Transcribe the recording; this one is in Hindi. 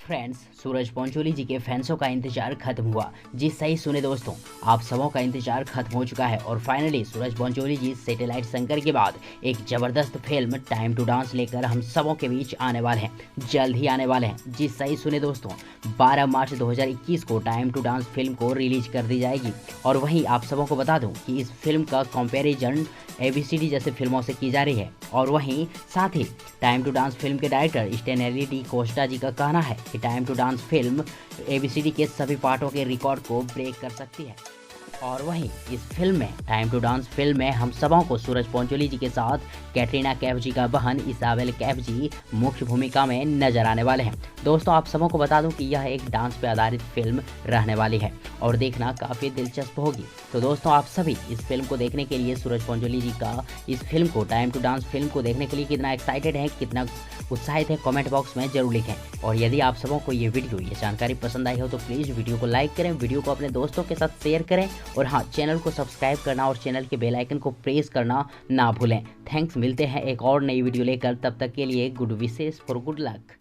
फ्रेंड्स, सूरज पंचोली जी के फैंसों का इंतजार खत्म हुआ। जी सही सुने दोस्तों, आप सबों का इंतजार खत्म हो चुका है और फाइनली सूरज पंचोली जी सैटेलाइट शंकर के बाद एक जबरदस्त फिल्म टाइम टू डांस लेकर हम सबों के बीच आने वाले हैं, जल्द ही आने वाले हैं। जी सही सुने दोस्तों, 12 मार्च 2021 को टाइम टू डांस फिल्म को रिलीज कर दी जाएगी। और वहीं आप सबों को बता दूं कि इस फिल्म का कंपैरिजन ABCD जैसे फिल्मों से की जा रही है। और वहीं साथ ही टाइम टू डांस फिल्म के डायरेक्टर स्टेनली डी कोस्टा जी का कहना है कि time to dance film ABCD के सभी पार्टों के रिकॉर्ड को ब्रेक कर सकती है। और वहीं इस फिल्म में टाइम टू डांस फिल्म में हम सबों को सूरज पंचोली जी के साथ कैटरीना कैफ जी का बहन इसाबेल कैफ जी मुख्य भूमिका में नजर आने वाले हैं। दोस्तों, आप सबों को बता दूं कि यह एक डांस पे आधारित फिल्म रहने वाली है और देखना काफ़ी दिलचस्प होगी। तो दोस्तों, आप सभी इस फिल्म को देखने के लिए सूरज पंचोली जी का इस फिल्म को टाइम टू डांस फिल्म को देखने के लिए कितना एक्साइटेड हैं, कितना उत्साहित है, कमेंट बॉक्स में जरूर लिखें। और यदि आप सबों को ये जानकारी पसंद आई हो तो प्लीज़ वीडियो को लाइक करें, वीडियो को अपने दोस्तों के साथ शेयर करें और हाँ, चैनल को सब्सक्राइब करना और चैनल के बेल आइकन को प्रेस करना ना भूलें। थैंक्स, मिलते हैं एक और नई वीडियो लेकर, तब तक के लिए good wishes for good luck.